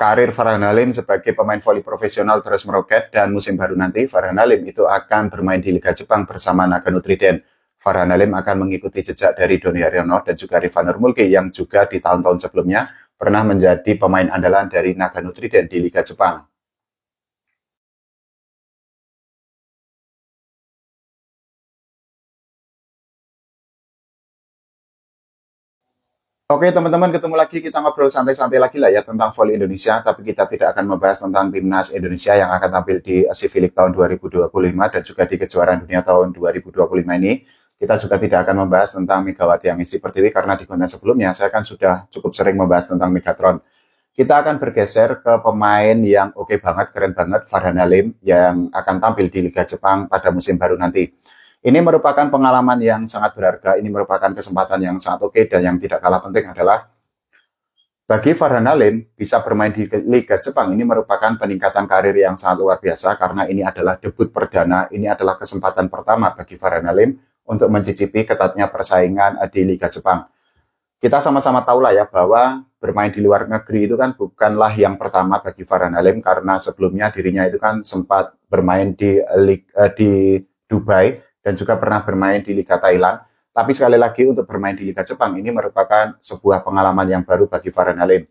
karir Farhan Halim sebagai pemain voli profesional terus meroket dan musim baru nanti Farhan Halim itu akan bermain di Liga Jepang bersama Nagano Triden. Farhan Halim akan mengikuti jejak dari Doni Haryono dan juga Rifan Nurmulki yang juga di tahun-tahun sebelumnya pernah menjadi pemain andalan dari Nagano Triden di Liga Jepang. Oke teman-teman, ketemu lagi, kita ngobrol santai-santai lagi lah ya tentang voli Indonesia, tapi kita tidak akan membahas tentang timnas Indonesia yang akan tampil di Civic tahun 2025 dan juga di kejuaraan dunia tahun 2025 ini. Kita juga tidak akan membahas tentang Megawati Amisti Pertiwi karena di konten sebelumnya saya kan sudah cukup sering membahas tentang Megatron. Kita akan bergeser ke pemain yang oke banget, keren banget, Farhan Halim yang akan tampil di Liga Jepang pada musim baru nanti. Ini merupakan pengalaman yang sangat berharga, ini merupakan kesempatan yang sangat oke, dan yang tidak kalah penting adalah bagi Farhan Halim bisa bermain di Liga Jepang ini merupakan peningkatan karir yang sangat luar biasa karena ini adalah debut perdana, ini adalah kesempatan pertama bagi Farhan Halim untuk mencicipi ketatnya persaingan di Liga Jepang. Kita sama-sama tahu lah ya bahwa bermain di luar negeri itu kan bukanlah yang pertama bagi Farhan Halim karena sebelumnya dirinya itu kan sempat bermain di Dubai dan juga pernah bermain di Liga Thailand. Tapi sekali lagi untuk bermain di Liga Jepang ini merupakan sebuah pengalaman yang baru bagi Farhan Halim.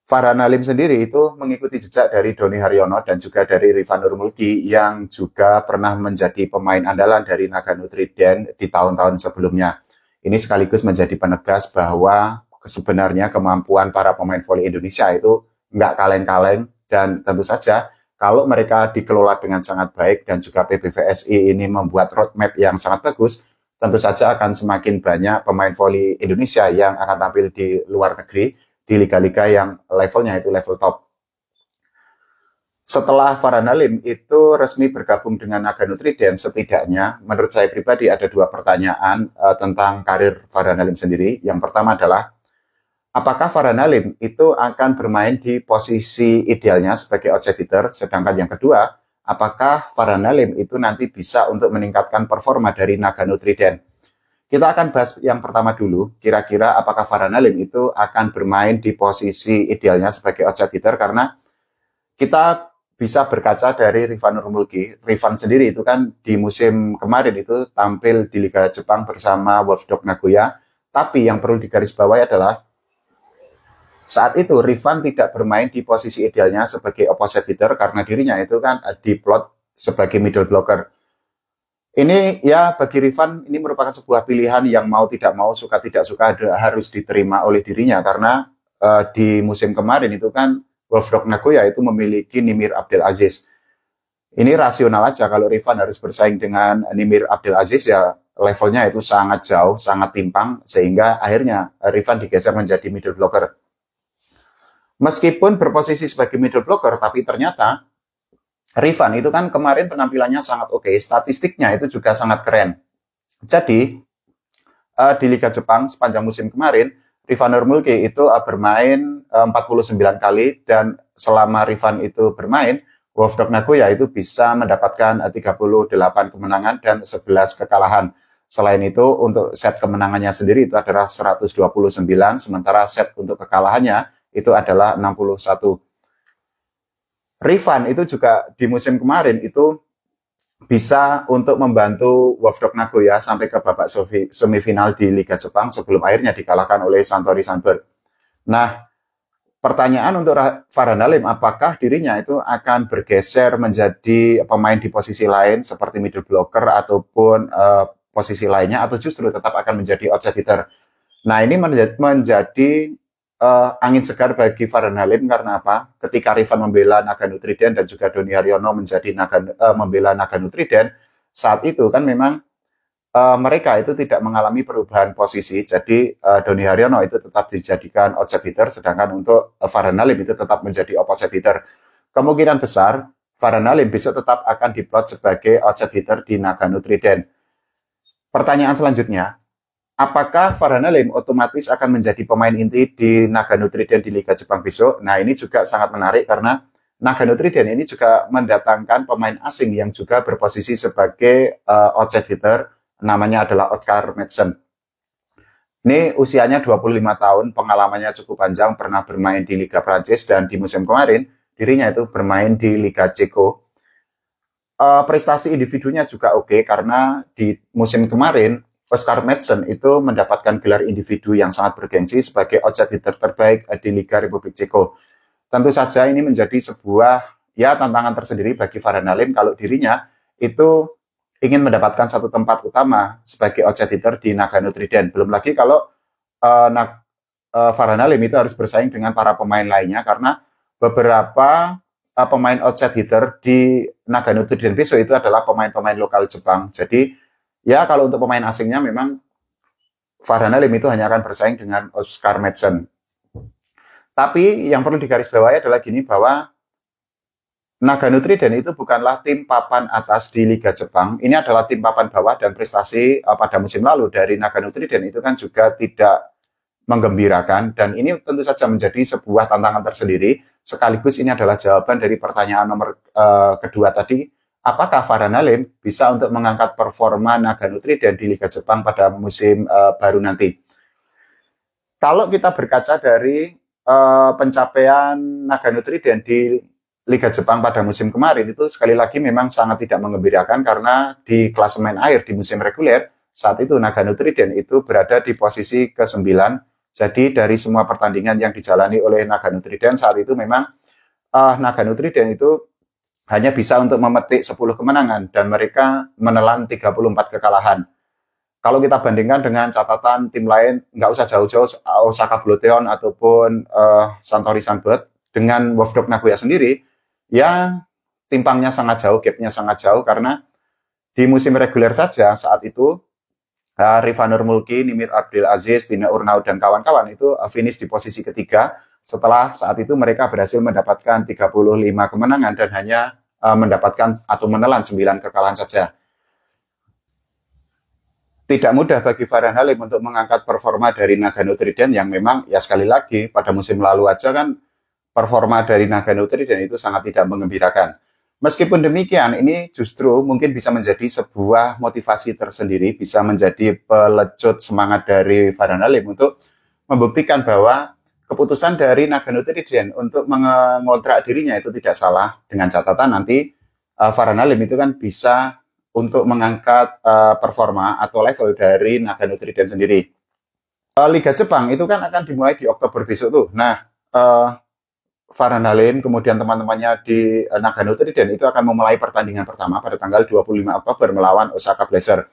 Farhan Halim sendiri itu mengikuti jejak dari Doni Haryono dan juga dari Rifan Nurmulki yang juga pernah menjadi pemain andalan dari Nagano Triden di tahun-tahun sebelumnya. Ini sekaligus menjadi penegas bahwa sebenarnya kemampuan para pemain voli Indonesia itu nggak kaleng-kaleng dan tentu saja kalau mereka dikelola dengan sangat baik dan juga PBVSI ini membuat roadmap yang sangat bagus, tentu saja akan semakin banyak pemain voli Indonesia yang akan tampil di luar negeri, di liga-liga yang levelnya itu level top. Setelah Farhan Halim itu resmi bergabung dengan Nagano Triden, setidaknya menurut saya pribadi ada dua pertanyaan tentang karir Farhan Halim sendiri. Yang pertama adalah, apakah Farhan Halim itu akan bermain di posisi idealnya sebagai outset hitter? Sedangkan yang kedua, apakah Farhan Halim itu nanti bisa untuk meningkatkan performa dari Nagano Triden? Kita akan bahas yang pertama dulu, kira-kira apakah Farhan Halim itu akan bermain di posisi idealnya sebagai outset hitter, karena kita bisa berkaca dari Rifan Nurmulki. Rifan sendiri itu kan di musim kemarin itu tampil di Liga Jepang bersama Wolfsdog Nagoya, tapi yang perlu digarisbawahi adalah saat itu Rifan tidak bermain di posisi idealnya sebagai opposite hitter karena dirinya itu kan diplot sebagai middle blocker. Ini ya bagi Rifan ini merupakan sebuah pilihan yang mau tidak mau, suka tidak suka harus diterima oleh dirinya karena di musim kemarin itu kan Wolfsdog Nagoya itu memiliki Nimir Abdel Aziz. Ini rasional aja kalau Rifan harus bersaing dengan Nimir Abdel Aziz ya levelnya itu sangat jauh, sangat timpang sehingga akhirnya Rifan digeser menjadi middle blocker. Meskipun berposisi sebagai middle blocker, tapi ternyata Rifan itu kan kemarin penampilannya sangat oke, statistiknya itu juga sangat keren. Jadi di Liga Jepang sepanjang musim kemarin, Rifan Nurmulki itu bermain 49 kali dan selama Rifan itu bermain, Wolfsdog Nagoya itu bisa mendapatkan 38 kemenangan dan 11 kekalahan. Selain itu untuk set kemenangannya sendiri itu adalah 129, sementara set untuk kekalahannya itu adalah 61. Rifan itu juga di musim kemarin itu bisa untuk membantu Wolfsdog Nagoya sampai ke babak semifinal di Liga Jepang sebelum akhirnya dikalahkan oleh Santori Sunbird. Nah, pertanyaan untuk Farhan Halim, apakah dirinya itu akan bergeser menjadi pemain di posisi lain seperti middle blocker ataupun posisi lainnya atau justru tetap akan menjadi outside hitter? Nah, ini menjadi angin segar bagi Farhan Halim karena apa? Ketika Rifan membela Nagano Triden dan juga Doni Haryono membela Nagano Triden, saat itu kan memang mereka itu tidak mengalami perubahan posisi. Jadi Doni Haryono itu tetap dijadikan outside hitter, sedangkan untuk Farhan Halim itu tetap menjadi opposite hitter. Kemungkinan besar Farhan Halim besok tetap akan diplot sebagai outside hitter di Nagano Triden. Pertanyaan selanjutnya, apakah Farhan Halim otomatis akan menjadi pemain inti di Nagano Triden di Liga Jepang besok? Nah, ini juga sangat menarik karena Nagano Triden ini juga mendatangkan pemain asing yang juga berposisi sebagai outside hitter, namanya adalah Oskar Madsen. Ini usianya 25 tahun, pengalamannya cukup panjang, pernah bermain di Liga Prancis dan di musim kemarin dirinya itu bermain di Liga Ceko. Prestasi individunya juga oke karena di musim kemarin Oscar Madsen itu mendapatkan gelar individu yang sangat bergengsi sebagai outset hitter terbaik di Liga Republik Ceko. Tentu saja ini menjadi sebuah ya tantangan tersendiri bagi Farhan Halim kalau dirinya itu ingin mendapatkan satu tempat utama sebagai outset hitter di Nagano Trident. Belum lagi kalau Farhan Halim itu harus bersaing dengan para pemain lainnya karena beberapa pemain outset hitter di Nagano Trident besok itu adalah pemain-pemain lokal Jepang. Jadi ya kalau untuk pemain asingnya memang Farhan Halim itu hanya akan bersaing dengan Oscar Madsen. Tapi yang perlu digarisbawahi adalah gini bahwa Nagano Trident itu bukanlah tim papan atas di Liga Jepang. Ini adalah tim papan bawah dan prestasi pada musim lalu dari Nagano Trident itu kan juga tidak menggembirakan dan ini tentu saja menjadi sebuah tantangan tersendiri. Sekaligus ini adalah jawaban dari pertanyaan nomor kedua tadi. Apakah Farhan Halim bisa untuk mengangkat performa Nagano Trident di Liga Jepang pada musim baru nanti? Kalau kita berkaca dari pencapaian Nagano Trident di Liga Jepang pada musim kemarin itu sekali lagi memang sangat tidak menggembirakan karena di klasemen akhir di musim reguler saat itu Nagano Trident itu berada di posisi ke-9. Jadi dari semua pertandingan yang dijalani oleh Nagano Trident saat itu memang Nagano Trident itu hanya bisa untuk memetik 10 kemenangan dan mereka menelan 34 kekalahan. Kalau kita bandingkan dengan catatan tim lain, nggak usah jauh-jauh Osaka Bluetheon ataupun Santori Sunbird dengan Wolfsburg Nagoya sendiri, ya timpangnya sangat jauh, gapnya sangat jauh karena di musim reguler saja saat itu Rifa Nurmulki, Nimir Abdul Aziz, Tina Urnaud dan kawan-kawan itu finish di posisi ketiga setelah saat itu mereka berhasil mendapatkan 35 kemenangan dan hanya mendapatkan atau menelan 9 kekalahan saja. Tidak mudah bagi Farhan Halim untuk mengangkat performa dari Nagano Trident yang memang ya sekali lagi pada musim lalu aja kan performa dari Nagano Trident itu sangat tidak mengembirakan. Meskipun demikian, ini justru mungkin bisa menjadi sebuah motivasi tersendiri, bisa menjadi pelecut semangat dari Farhan Halim untuk membuktikan bahwa keputusan dari Nagano Trident untuk mengontrak dirinya itu tidak salah, dengan catatan nanti Farhan Halim itu kan bisa untuk mengangkat performa atau level dari Nagano Trident sendiri. Liga Jepang itu kan akan dimulai di Oktober besok tuh. Nah, Farhan Halim, kemudian teman-temannya di Nagano Trident itu akan memulai pertandingan pertama pada tanggal 25 Oktober melawan Osaka Blazer.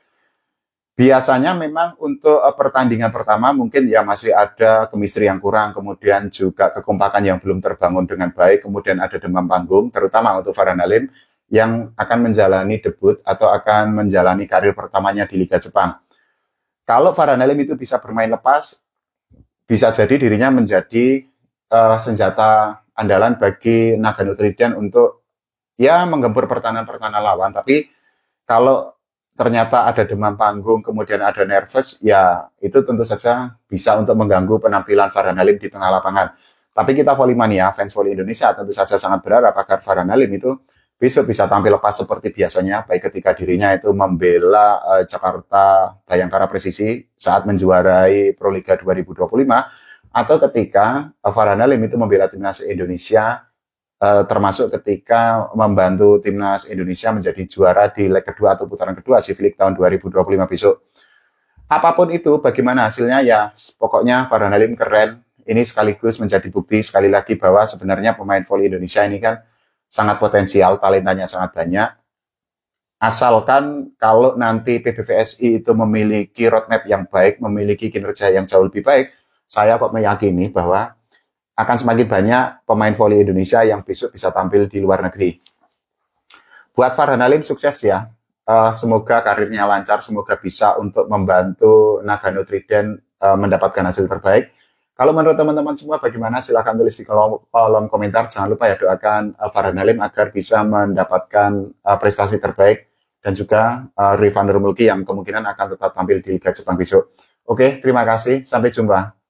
Biasanya memang untuk pertandingan pertama mungkin ya masih ada chemistry yang kurang, kemudian juga kekompakan yang belum terbangun dengan baik, kemudian ada demam panggung, terutama untuk Farhan Halim yang akan menjalani debut atau akan menjalani karir pertamanya di Liga Jepang. Kalau Farhan Halim itu bisa bermain lepas, bisa jadi dirinya menjadi senjata andalan bagi Nagano Trident untuk ya menggempur pertahanan-pertahanan lawan. Tapi kalau ternyata ada demam panggung, kemudian ada nervous, ya itu tentu saja bisa untuk mengganggu penampilan Farhan Halim di tengah lapangan. Tapi kita Volley-mania, fans volley Indonesia tentu saja sangat berharap agar Farhan Halim itu besok bisa tampil lepas seperti biasanya, baik ketika dirinya itu membela Jakarta Bayangkara Presisi saat menjuarai Proliga 2025, atau ketika Farhan Halim itu membela timnas Indonesia, termasuk ketika membantu timnas Indonesia menjadi juara di leg kedua atau putaran kedua SIF League tahun 2025 besok. Apapun itu, bagaimana hasilnya ya pokoknya Farhan Halim keren. Ini sekaligus menjadi bukti sekali lagi bahwa sebenarnya pemain voli Indonesia ini kan sangat potensial, talentanya sangat banyak. Asalkan kalau nanti PBVSI itu memiliki roadmap yang baik, memiliki kinerja yang jauh lebih baik, saya kok meyakini bahwa akan semakin banyak pemain voli Indonesia yang besok bisa tampil di luar negeri. Buat Farhan Halim sukses ya. Semoga karirnya lancar, semoga bisa untuk membantu Nagano Trident mendapatkan hasil terbaik. Kalau menurut teman-teman semua bagaimana? Silahkan tulis di kolom komentar. Jangan lupa ya doakan Farhan Halim agar bisa mendapatkan prestasi terbaik dan juga Rifa Nurmulki yang kemungkinan akan tetap tampil di Liga Jepang besok. Oke, terima kasih. Sampai jumpa.